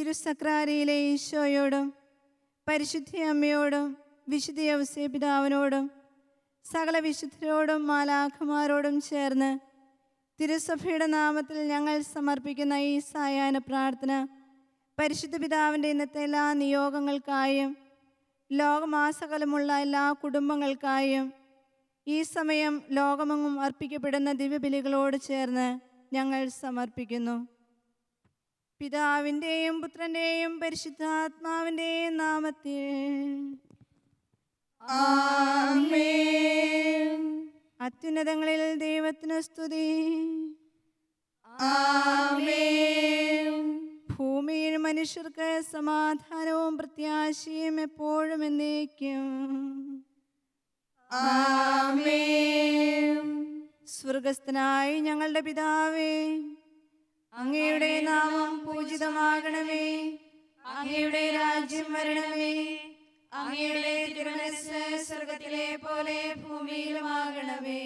തിരുസക്രാരിയിലെ ഈശോയോടും പരിശുദ്ധ അമ്മയോടും വിശുദ്ധ യൗസേ പിതാവിനോടും സകല വിശുദ്ധരോടും മാലാഖമാരോടും ചേർന്ന് തിരുസഭയുടെ നാമത്തിൽ ഞങ്ങൾ സമർപ്പിക്കുന്ന ഈ സായാഹ്ന പ്രാർത്ഥന പരിശുദ്ധ പിതാവിൻ്റെ ഇന്നത്തെ എല്ലാ നിയോഗങ്ങൾക്കായും ലോകമാസകലമുള്ള എല്ലാ കുടുംബങ്ങൾക്കായും ഈ സമയം ലോകമെങ്ങും അർപ്പിക്കപ്പെടുന്ന ദിവ്യബലികളോട് ചേർന്ന് ഞങ്ങൾ സമർപ്പിക്കുന്നു. പിതാവിൻ്റെയും പുത്രൻ്റെയും പരിശുദ്ധാത്മാവിൻ്റെയും നാമത്തിൽ ആമേൻ. അത്യുന്നതങ്ങളിൽ ദൈവത്തിന് സ്തുതി. ആമേൻ. ഭൂമിയിൽ മനുഷ്യർക്ക് സമാധാനവും പ്രത്യാശയും എപ്പോഴും എന്നേക്കും. ആമേൻ. സ്വർഗസ്ഥനായ ഞങ്ങളുടെ പിതാവേ, അങ്ങയുടെ നാമം പൂജിതമാകണമേ. അങ്ങയുടെ രാജ്യം വരണമേ. അങ്ങയുടെ തിരുമനസ്സ് സ്വർഗത്തിലെ പോലെ ഭൂമിയിലുമാകണമേ.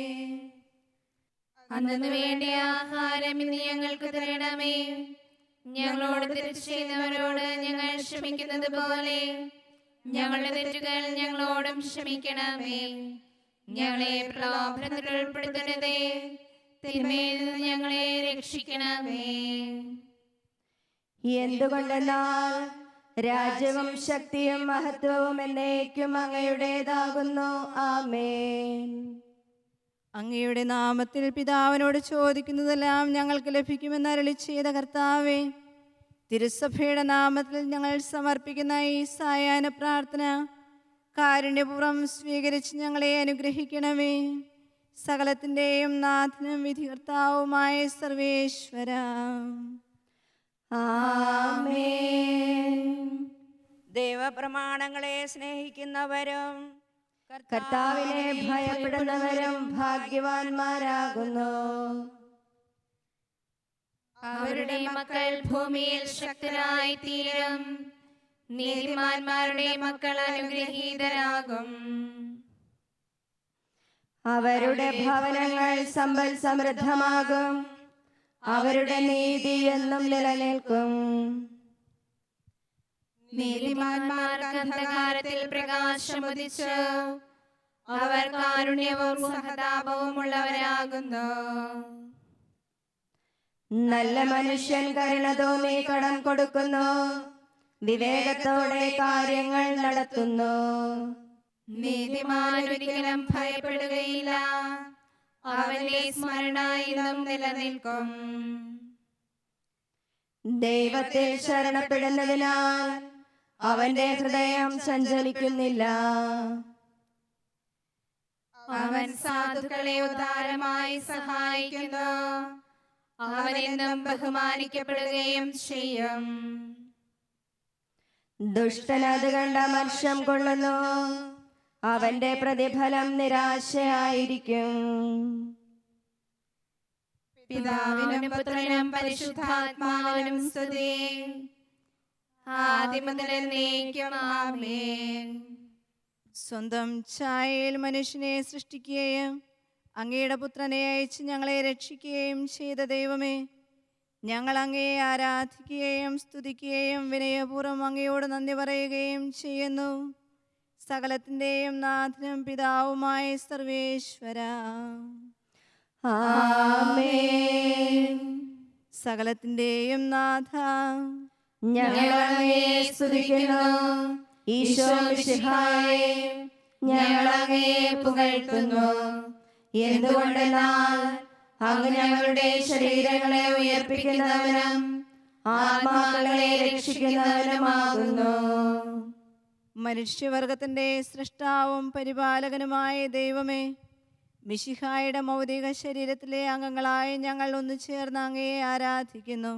അന്നു വേണ്ട ആഹാരം ഇന്ന് ഞങ്ങൾക്ക് തരണമേ. ഞങ്ങളോട് തെറ്റ് ചെയ്യുന്നവരോട് ഞങ്ങൾ ക്ഷമിക്കുന്നത് പോലെ ഞങ്ങളുടെ തെറ്റുകൾ ഞങ്ങളോടും ക്ഷമിക്കണമേ. ഞങ്ങളെ പ്രലോഭനത്തിൽ ഉൾപ്പെടുത്തരുതേ, തിന്മയിൽ നിന്ന് ഞങ്ങളെ രക്ഷിക്കണമേ. എന്തുകൊണ്ടെന്നാൽ രാജ്യവും ശക്തിയും മഹത്വവും എന്നേക്കും അങ്ങയുടേതാകുന്നു. ആമേൻ. അങ്ങയുടെ നാമത്തിൽ പിതാവിനോട് ചോദിക്കുന്നതെല്ലാം ഞങ്ങൾക്ക് ലഭിക്കുമെന്ന് അരുളി ചെയ്ത കർത്താവേ, തിരുസഭയുടെ നാമത്തിൽ ഞങ്ങൾ സമർപ്പിക്കുന്ന ഈ സായാഹ്ന പ്രാർത്ഥന കാരുണ്യപൂർവ്വം സ്വീകരിച്ച് ഞങ്ങളെ അനുഗ്രഹിക്കണമേ. സകലത്തിൻ്റെയും നാഥനും വിധികർത്താവുമായ സർവേശ്വര. ആമേൻ. ദൈവപ്രമാണങ്ങളെ സ്നേഹിക്കുന്നവരും കർത്താവിനെ ഭയപ്പെടുന്നവരും ഭാഗ്യവാന്മാരാകുന്നു. അവരുടെ മക്കൾ ഭൂമിയിൽ ശക്തരായി തീരും. നീതിമാന്മാരുടെ മക്കൾ അനുഗ്രഹീതരാകും. അവരുടെ ഭവനങ്ങൾ സമ്പൽ സമൃദ്ധമാകും. അവരുടെ നീതി എന്നും നിലനിൽക്കും. നീതിമാന്മാർക്ക് അന്ധകാരത്തിൽ പ്രകാശം ഉദിച്ചു. അവർ കാരുണ്യവും സഹതാപവും ഉള്ളവരാകുന്നു. നല്ല മനുഷ്യൻ കരുണ തോന്നി കടം കൊടുക്കുന്നു. വിവേകത്തോടെ കാര്യങ്ങൾ നടത്തുന്നു. നീതിമാൻ ഒരിക്കലും ഭയപ്പെടുകയില്ല. അവന്റെ സ്മരണ എന്നും നിലനിൽക്കും. ദൈവത്തിൽ ശരണപ്പെടുന്നതിനാൽ അവന്റെ ഹൃദയം സഞ്ചലിക്കുന്നില്ല. അവൻ സാധുക്കളെ ഉദാരമായി സഹായിക്കുന്നു. അവനെന്നും ബഹുമാനിക്കപ്പെടുകയും ചെയ്യും. ദുഷ്ടനത് കണ്ട അമർഷം കൊള്ളുന്നു. അവന്റെ പ്രതിഫലം നിരാശയായിരിക്കും. പിതാവിനും പുത്രനും പരിശുദ്ധാത്മാവിനും സ്തുതി. ആദ്യം മുതൽ എന്നേക്കും ആമേൻ. സ്വന്തം ഛായയിൽ മനുഷ്യനെ സൃഷ്ടിക്കുകയും അങ്ങയുടെ പുത്രനെ അയച്ച് ഞങ്ങളെ രക്ഷിക്കുകയും ചെയ്ത ദൈവമേ, ഞങ്ങൾ അങ്ങയെ ആരാധിക്കുകയും സ്തുതിക്കുകയും വിനയപൂർവ്വം അങ്ങയോട് നന്ദി പറയുകയും ചെയ്യുന്നു. സകലത്തിൻ്റെയും നാഥനും പിതാവുമായ സർവേശ്വര. ആമേൻ. സകലത്തിൻ്റെയും നാഥ, ഞങ്ങൾ അങ്ങയെ സ്തുതിക്കുന്നു. ഈശോ മിശിഹായേ, ഞങ്ങൾ അങ്ങയെ പുകഴ്ത്തുന്നു. എന്തുകൊണ്ടെന്നാൽ അങ്ങ് ഞങ്ങളുടെ ശരീരങ്ങളെ ഉയർപ്പിക്കുന്നവനും ആത്മാക്കളെ രക്ഷിക്കുന്നവനുമാകുന്നു. മനുഷ്യവർഗത്തിൻ്റെ സൃഷ്ടാവും പരിപാലകനുമായ ദൈവമേ, മിശിഹായുടെ മൗതിക ശരീരത്തിലെ അംഗങ്ങളായി ഞങ്ങൾ ഒന്നു ചേർന്ന് അങ്ങയെ ആരാധിക്കുന്നു.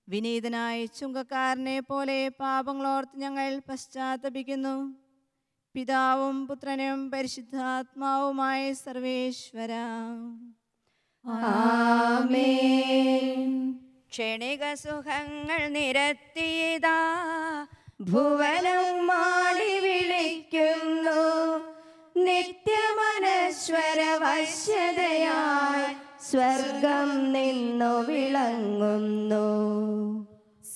വിനീതനായ ചുങ്കക്കാരനെ പോലെ പാപങ്ങളോർത്ത് ഞങ്ങൾ പശ്ചാത്തപിക്കുന്നു. പിതാവും പുത്രനും പരിശുദ്ധാത്മാവുമായ സർവേശ്വര. ആമേൻ. ക്ഷണിക സുഖങ്ങൾ നിരത്തിയതാ ഭുവനം മാടി വിളിക്കുന്നു. നിത്യമനശ്വര വശ്യതയായി സ്വർഗം നിന്നു വിളങ്ങുന്നു.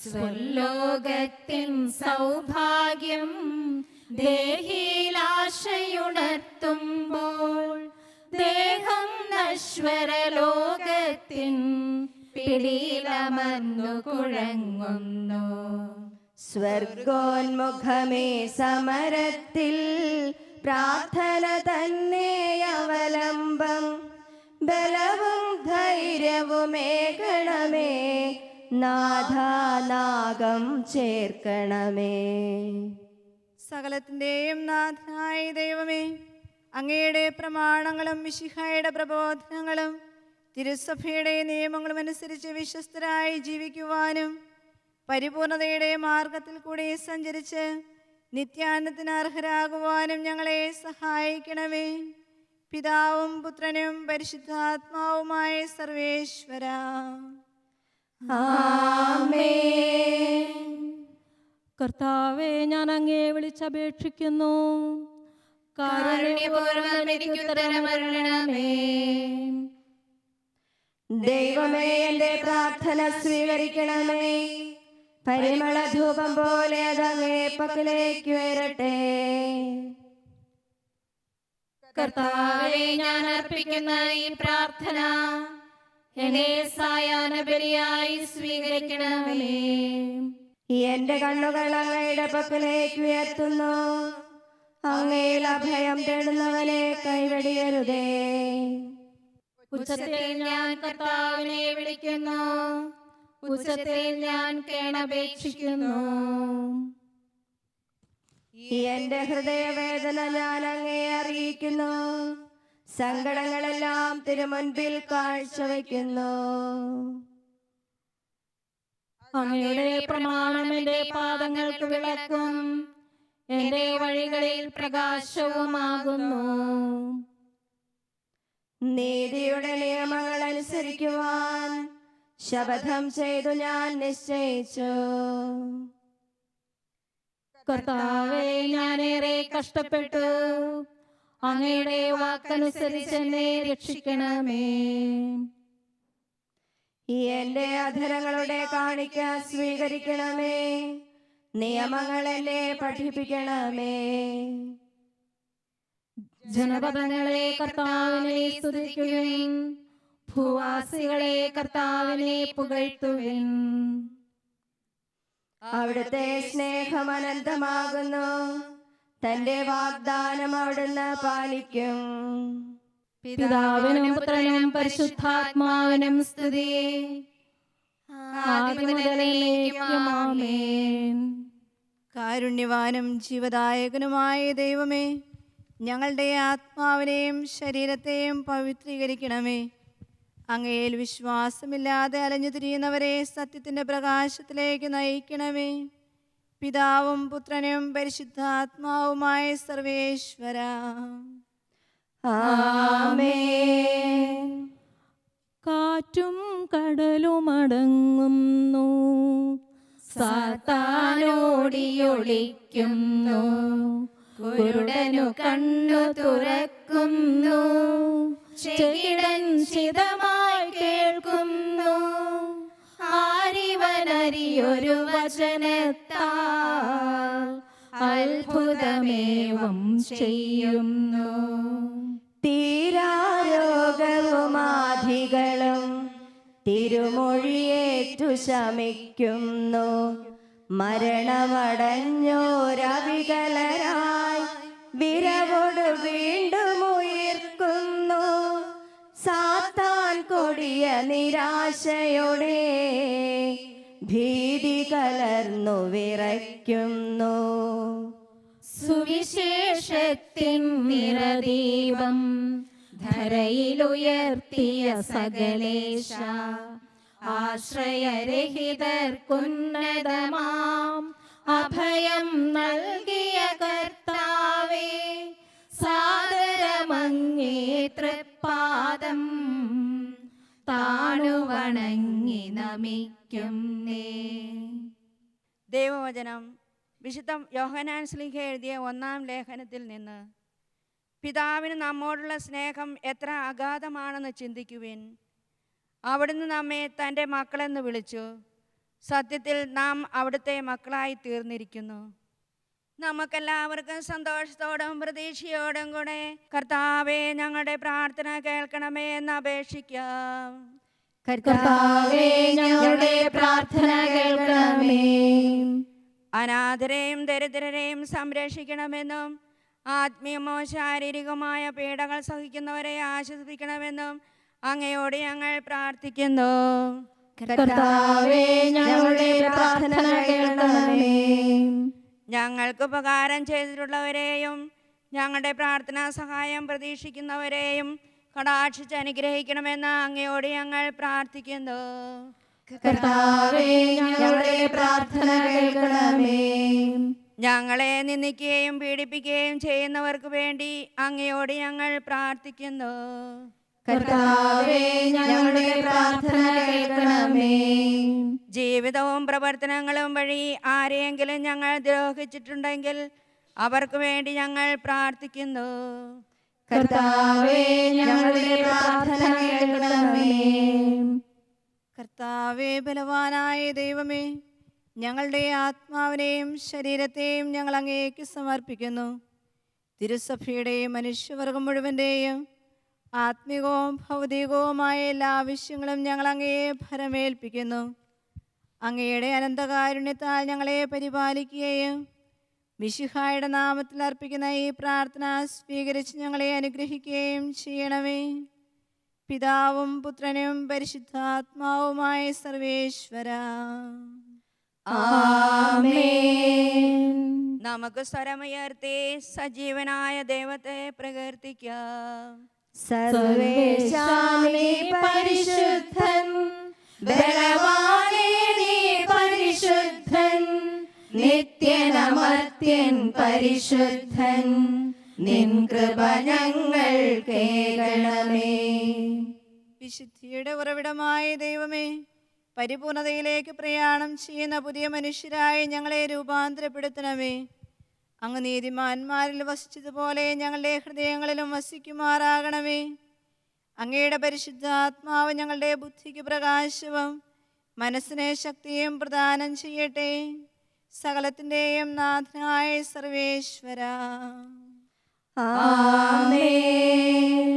സ്വർലോകത്തിൻ സൗഭാഗ്യം ദേഹിലാശയുണർത്തുമ്പോൾ ദേഹം നശ്വരലോകത്തിൻ പിടിയിലമർന്നു കുഴങ്ങുന്നു. സ്വർഗോന്മുഖമേ സമരത്തിൽ പ്രാർത്ഥന തന്നെ അവലംബം. ബലവും ധൈര്യവുമേകണമേ നാഥാനാഗം ചേർക്കണമേ. സകലത്തിൻ്റെയും നാഥനായ ദൈവമേ, അങ്ങയുടെ പ്രമാണങ്ങളും മിശിഹായുടെ പ്രബോധനങ്ങളും തിരുസഭയുടെ നിയമങ്ങളും അനുസരിച്ച് വിശ്വസ്തരായി ജീവിക്കുവാനും പരിപൂർണതയുടെ മാർഗത്തിൽ കൂടി സഞ്ചരിച്ച് നിത്യാനന്ദത്തിന് അർഹരാകുവാനും ഞങ്ങളെ സഹായിക്കണമേ. പിതാവും പുത്രനും പരിശുദ്ധാത്മാവുമായ സർവേശ്വര. ആമേൻ. കർത്താവെ, ഞാൻ അങ്ങയെ വിളിച്ചപേക്ഷിക്കുന്നു. കാരുണ്യപൂർവ്വം എനിക്ക് ഉത്തരമരുളണമേ. ദൈവമേ, എന്റെ പ്രാർത്ഥന സ്വീകരിക്കണമേ. പരിമള ധൂപം പോലെ അതങ്ങേ പക്കലേക്ക് ഉയരട്ടെ. കർത്താവേ, ഞാൻ അർപ്പിക്കുന്ന ഈ പ്രാർത്ഥന എന്നെ സായാഹ്ന ബലിയായി സ്വീകരിക്കണമേ. എന്റെ കണ്ണുകൾ അങ്ങയുടെ പക്കലേക്ക് ഉയർത്തുന്നു. അങ്ങയിൽ അഭയം തേടുന്നവനെ കൈവെടിയരുതേ. ഉച്ചത്തിൽ ഞാൻ കർത്താവിനെ വിളിക്കുന്നു, ഉച്ചത്തിൽ ഞാൻ കേണപേക്ഷിക്കുന്നു. എന്റെ ഹൃദയവേദന ഞാൻ അങ്ങയെ അറിയിക്കുന്നു. സങ്കടങ്ങളെല്ലാം തിരുമുൻപിൽ കാഴ്ചവെക്കുന്നു. അങ്ങയുടെ പ്രമാണം എന്റെ പാദങ്ങൾക്ക് വിളക്കും, എന്റെ വഴികളിൽ പ്രകാശവുമാകുന്നു. നീതിയുടെ നിയമങ്ങൾ അനുസരിക്കുവാൻ ശപഥം ചെയ്തു ഞാൻ നിശ്ചയിച്ചു. കർത്താവെ, ഞാനേറെ കഷ്ടപ്പെട്ടു. അങ്ങയുടെ വാക്കനുസരിച്ച് എന്നെ രക്ഷിക്കണമേ. എന്റെ അധരങ്ങളുടെ കാണിക്ക സ്വീകരിക്കണമേ. നിയമങ്ങൾ എന്നെ പഠിപ്പിക്കണമേ. ജനപദങ്ങളെ കർത്താവിനെ സ്തുതിക്കുവിൻ, ഭൂവാസികളെ കർത്താവിനെ പുകഴ്ത്തുവിൻ. അവിടുത്തെ സ്നേഹം അനന്തമാകുന്നു. തന്റെ വാഗ്ദാനം അവിടുന്ന് പാലിക്കും. പിതാവിനും പുത്രനും പരിശുദ്ധാത്മാവിനും സ്തുതി, ആദ്യം മുതൽ എന്നേക്കും ആമേൻ. കാരുണ്യവാനും ജീവദായകനുമായ ദൈവമേ, ഞങ്ങളുടെ ആത്മാവിനെയും ശരീരത്തെയും പവിത്രീകരിക്കണമേ. അങ്ങയിൽ വിശ്വാസമില്ലാതെ അലഞ്ഞു തിരിയുന്നവരെ സത്യത്തിൻ്റെ പ്രകാശത്തിലേക്ക് നയിക്കണമേ. പിതാവും പുത്രനും പരിശുദ്ധാത്മാവുമായ സർവേശ്വര. ആമേൻ. കാറ്റും കടലുമടങ്ങുന്നു, സാത്താനോടിയൊളിക്കുന്നു, കുരുടനു കണ്ണു തുറക്കുന്നു, ചെകിടൻ ചിതമായി കേൾക്കുന്നു. ആരിവനറിയൊരു വചനത്താൽ അത്ഭുതമേവം ചെയ്യുന്നു. തീരാരോഗവുമാധികളും തിരുമൊഴിയേറ്റു ശമിക്കുന്നു. മരണമടഞ്ഞോരവികലരായി വിരവോട് വീണ്ടും ഉയർക്കുന്നു. സാത്താൻ കൊടിയ നിരാശയോടെ ഭീതി കലർന്നു വിറയ്ക്കുന്നു. സുവിശേഷത്തിൻ നിറദീപം ധരയിലുയർത്തിയ സകലേശ, ആശ്രയരഹിതർക്കുന്നതമാം അഭയം നൽകിയ കർത്താവേ, സാദരമങ്ങേ തൃപ്പാദം താണുവണങ്ങി നമിക്കുന്നേ. ദൈവവചനം വിശുദ്ധ യോഹന്നാൻ ശ്ലീഹ എഴുതിയ 1-ാം ലേഖനത്തിൽ നിന്ന്. പിതാവിന് നമ്മോടുള്ള സ്നേഹം എത്ര അഗാധമാണെന്ന് ചിന്തിക്കുവിൻ. അവിടുന്ന് നമ്മെ തൻ്റെ മക്കളെന്ന് വിളിച്ചു. സത്യത്തിൽ നാം അവിടുത്തെ മക്കളായി തീർന്നിരിക്കുന്നു. നമുക്കെല്ലാവർക്കും സന്തോഷത്തോടും പ്രതീക്ഷയോടും കൂടെ കർത്താവേ ഞങ്ങളുടെ പ്രാർത്ഥന കേൾക്കണമേ എന്ന് അപേക്ഷിക്കാം. കർത്താവേ, ഞങ്ങളുടെ പ്രാർത്ഥന കേൾക്കണമേ. അനാഥരെയും ദരിദ്രരെയും സംരക്ഷിക്കണമെന്നും ആത്മീയമോ ശാരീരികമായ പീഡകൾ സഹിക്കുന്നവരെ ആശ്വസിപ്പിക്കണമെന്നും അങ്ങയോട് ഞങ്ങൾ പ്രാർത്ഥിക്കുന്നു. കർത്താവേ, ഞങ്ങളുടെ പ്രാർത്ഥന കേൾക്കണമേ. ഞങ്ങൾക്ക് ഉപകാരം ചെയ്തിട്ടുള്ളവരെയും ഞങ്ങളുടെ പ്രാർത്ഥനാ സഹായം പ്രതീക്ഷിക്കുന്നവരെയും കടാക്ഷിച്ച് അനുഗ്രഹിക്കണമെന്ന് അങ്ങയോട് ഞങ്ങൾ പ്രാർത്ഥിക്കുന്നു. കർത്താവേ, ഞങ്ങളുടെ പ്രാർത്ഥന കേൾക്കണമേ. ഞങ്ങളെ നിന്ദിക്കുകയും പീഡിപ്പിക്കുകയും ചെയ്യുന്നവർക്ക് വേണ്ടി അങ്ങയോട് ഞങ്ങൾ പ്രാർത്ഥിക്കുന്നു. കർത്താവേ, ഞങ്ങളുടെ പ്രാർത്ഥന കേൾക്കണമേ. ജീവിതവും പ്രവർത്തനങ്ങളും വഴി ആരെയെങ്കിലും ഞങ്ങൾ ദ്രോഹിച്ചിട്ടുണ്ടെങ്കിൽ അവർക്ക് വേണ്ടി ഞങ്ങൾ പ്രാർത്ഥിക്കുന്നു. കർത്താവേ, ഞങ്ങളുടെ പ്രാർത്ഥന കേൾക്കണമേ. കർത്താവേ, ബലവാനായ ദൈവമേ, ഞങ്ങളുടെ ആത്മാവിനെയും ശരീരത്തെയും ഞങ്ങൾ അങ്ങേക്ക് സമർപ്പിക്കുന്നു. തിരുസഭയുടെയും മനുഷ്യവർഗം മുഴുവൻ്റെയും ആത്മികവും ഭൗതികവുമായ എല്ലാ ആവശ്യങ്ങളും ഞങ്ങൾ അങ്ങയെ ഭരമേൽപ്പിക്കുന്നു. അങ്ങയുടെ അനന്തകാരുണ്യത്താൽ ഞങ്ങളെ പരിപാലിക്കുകയും മിശിഹായുടെ നാമത്തിൽ അർപ്പിക്കുന്ന ഈ പ്രാർത്ഥന സ്വീകരിച്ച് ഞങ്ങളെ അനുഗ്രഹിക്കുകയും ചെയ്യണമേ. പിതാവും പുത്രനും പരിശുദ്ധാത്മാവുമായ സർവേശ്വര. ആമേൻ. നമുക്ക് സ്വരമുയർത്തി സജീവനായ ദൈവത്തെ പ്രകീർത്തിക്കാം. സർവേശാ നീ പരിശുദ്ധൻ, ബലവാനേ നീ പരിശുദ്ധൻ, നിത്യനമർത്യൻ പരിശുദ്ധൻ, നിൻ കൃപ ഞങ്ങൾ കേൾക്കണമേ. വിശുദ്ധിയുടെ ഉറവിടമായ ദൈവമേ, പരിപൂർണതയിലേക്ക് പ്രയാണം ചെയ്യുന്ന പുതിയ മനുഷ്യരായി ഞങ്ങളെ രൂപാന്തരപ്പെടുത്തണമേ. അങ്ങ് നീതിമാന്മാരിൽ വസിച്ചതുപോലെ ഞങ്ങളുടെ ഹൃദയങ്ങളിലും വസിക്കുമാറാകണമേ. അങ്ങയുടെ പരിശുദ്ധാത്മാവ് ഞങ്ങളുടെ ബുദ്ധിക്ക് പ്രകാശവും മനസ്സിനെ ശക്തിയും പ്രദാനം ചെയ്യട്ടെ. സകലത്തിൻ്റെയും നാഥനായ സർവേശ്വര. ആമേൻ.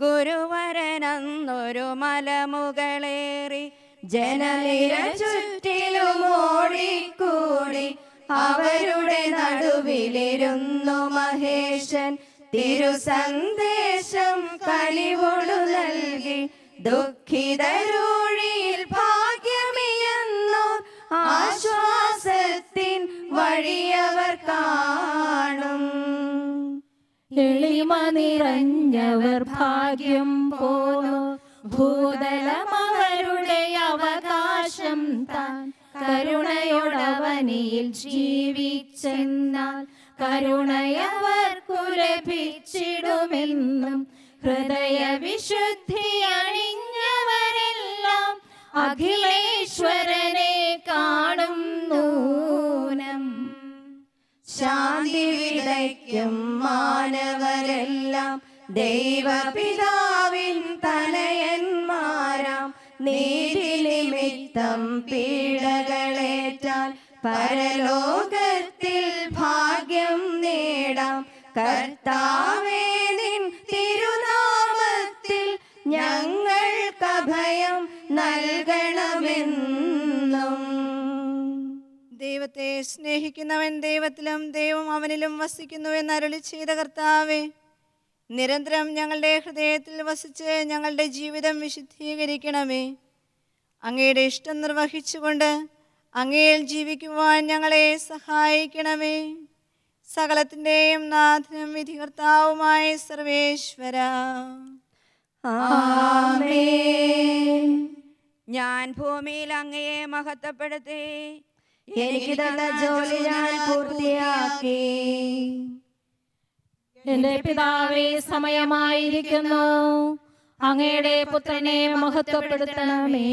ഗുരുവരനന്നൊരു മലമുകളേറി ജനനിര ചുറ്റിലും ഓടിക്കൂടി അവരുടെ നടുവിലിരുന്നു മഹേശൻ. തിരുസന്ദേശം കനിവോടു നൽകി ദുഃഖിതരൂഴിയിൽ ഭാഗ്യമിയെന്നു ആശ്വാസത്തിൻ വഴിയവർ കാണും. എളിമ നിറഞ്ഞവർ ഭാഗ്യം പോന്നു, ഭൂതലമവരുടെ അവകാശം താൻ. കരുണയോടവനിയിൽ ജീവിച്ചെന്നാൽ കരുണയവർക്കു ലഭിച്ചിടുമെന്നും ഹൃദയവിശുദ്ധി അണിഞ്ഞവരെല്ലാം അഖിലേശ്വരനെ കാണും നൂനം. ശാന്തി വിതയ്ക്കും മാനവരെല്ലാം ദൈവപിതാവിൻ തനയന്മാരാം. നീതി നിമിത്തം പീഡകളേറ്റാൽ പരലോകത്തിൽ ഭാഗ്യം നേടാം. കർത്താവേ, നിൻ തിരുനാമത്തിൽ ഞങ്ങൾക്കഭയം നൽകണമെന്നും. ദൈവത്തെ സ്നേഹിക്കുന്നവൻ ദൈവത്തിലും ദൈവം അവനിലും വസിക്കുന്നുവെന്ന് അരുളി ചെയ്ത കർത്താവേ, നിരന്തരം ഞങ്ങളുടെ ഹൃദയത്തിൽ വസിച്ച് ഞങ്ങളുടെ ജീവിതം വിശുദ്ധീകരിക്കണമേ. അങ്ങയുടെ ഇഷ്ടം നിർവഹിച്ചുകൊണ്ട് അങ്ങയിൽ ജീവിക്കുവാൻ ഞങ്ങളെ സഹായിക്കണമേ. സകലത്തിൻ്റെയും നാഥനും വിധികർത്താവുമായ സർവേശ്വര. ആമേൻ. ഞാൻ ഭൂമിയിൽ അങ്ങയെ മഹത്വപ്പെടുത്തി എനിക്ക് തന്ന ജോലി ഞാൻ പൂർത്തിയാക്കി. എന്റെ പിതാവേ, സമയമായിരിക്കുന്നു. അങ്ങയുടെ പുത്രനെ മഹത്വപ്പെടുത്തണമേ.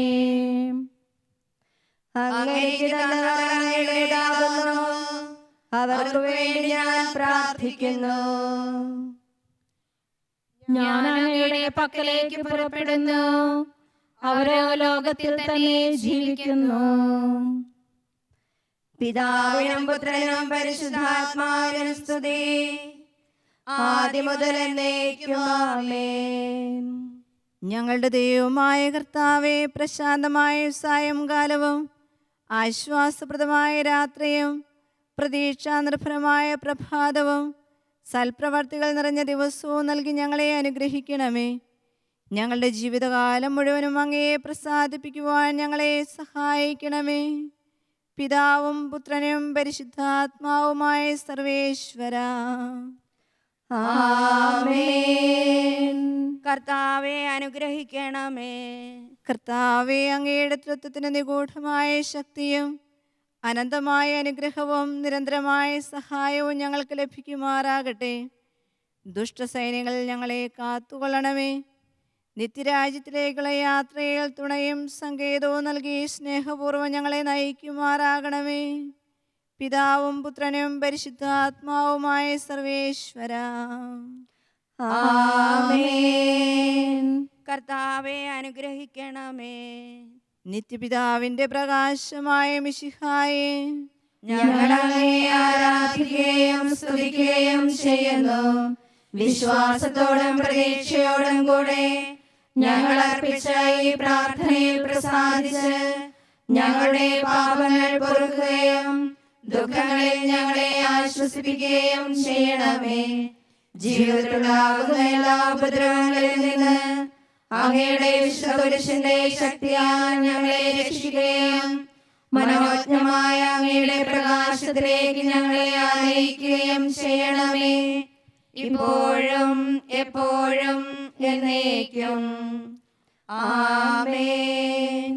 അങ്ങേക്ക് തന്നവർ അങ്ങയുടേതാകുന്നു. അവർക്ക് വേണ്ടി ഞാൻ പ്രാർത്ഥിക്കുന്നു. ഞാൻ അങ്ങയുടെ പക്കലേക്ക് പുറപ്പെടുന്നു. അവരോ ലോകത്തിൽ തന്നെ ജീവിക്കുന്നു. പിതാവിനും പുത്രനും പരിശുദ്ധാത്മാവിനും സ്തുതി, ആദ്യം മുതൽ എന്നേക്കും ആമേൻ. ഞങ്ങളുടെ ദൈവമായ കർത്താവേ, പ്രശാന്തമായ സായംകാലവും ആശ്വാസപ്രദമായ രാത്രിയും പ്രതീക്ഷാനിർഭരമായ പ്രഭാതവും സൽപ്രവർത്തികൾ നിറഞ്ഞ ദിവസവും നൽകി ഞങ്ങളെ അനുഗ്രഹിക്കണമേ. ഞങ്ങളുടെ ജീവിതകാലം മുഴുവനും അങ്ങയെ പ്രസാദിപ്പിക്കുവാൻ ഞങ്ങളെ സഹായിക്കണമേ. പിതാവും പുത്രനും പരിശുദ്ധാത്മാവുമായ സർവേശ്വര ആമേൻ. കർത്താവെ അനുഗ്രഹിക്കണമേ. കർത്താവെ, അങ്ങയുടെ തൃത്വത്തിന് നിഗൂഢമായ ശക്തിയും അനന്തമായ അനുഗ്രഹവും നിരന്തരമായ സഹായവും ഞങ്ങൾക്ക് ലഭിക്കുമാറാകട്ടെ. ദുഷ്ടസൈന്യങ്ങളിൽ ഞങ്ങളെ കാത്തുകൊള്ളണമേ. നിത്യരാജ്യത്തിലേക്കുള്ള യാത്രയിൽ തുണയും സങ്കേതവും നൽകി സ്നേഹപൂർവ്വം ഞങ്ങളെ നയിക്കുമാറാകണമേ. പിതാവും പുത്രനും പരിശുദ്ധാത്മാവുമായ സർവേശ്വര ആമേൻ. കർത്താവെ അനുഗ്രഹിക്കണമേ. നിത്യപിതാവിന്റെ പ്രകാശമായ മിശിഹായേ, ഞങ്ങൾ അങ്ങയെ ആരാധിക്കുകയും സ്തുതിക്കുകയും ചെയ്യുന്നു. വിശ്വാസത്തോടും പ്രതീക്ഷയോടും കൂടെ ഞങ്ങൾ അർപ്പിച്ച ഈ പ്രാർത്ഥനയിൽ പ്രസാദിച്ച് ഞങ്ങളുടെ പാപങ്ങൾ പൊറുക്കുകയും ദുഃഖങ്ങളിൽ ഞങ്ങളെ ആശ്വസിപ്പിക്കുകയും ചെയ്യണമേ. ജീവിതത്തിലുണ്ടാകുന്ന എല്ലാ ഉപദ്രവങ്ങളിൽ നിന്ന് അങ്ങയുടെ വിശ്വപുരുഷന്റെ ശക്തിയാൽ ഞങ്ങളെ രക്ഷിക്കുകയും മനോജ്ഞമായ അങ്ങയുടെ പ്രകാശത്തിലേക്ക് ഞങ്ങളെ ആനയിക്കുകയും ചെയ്യണമേ. ഇപ്പോഴും എപ്പോഴും എന്നേക്കും ആമേൻ.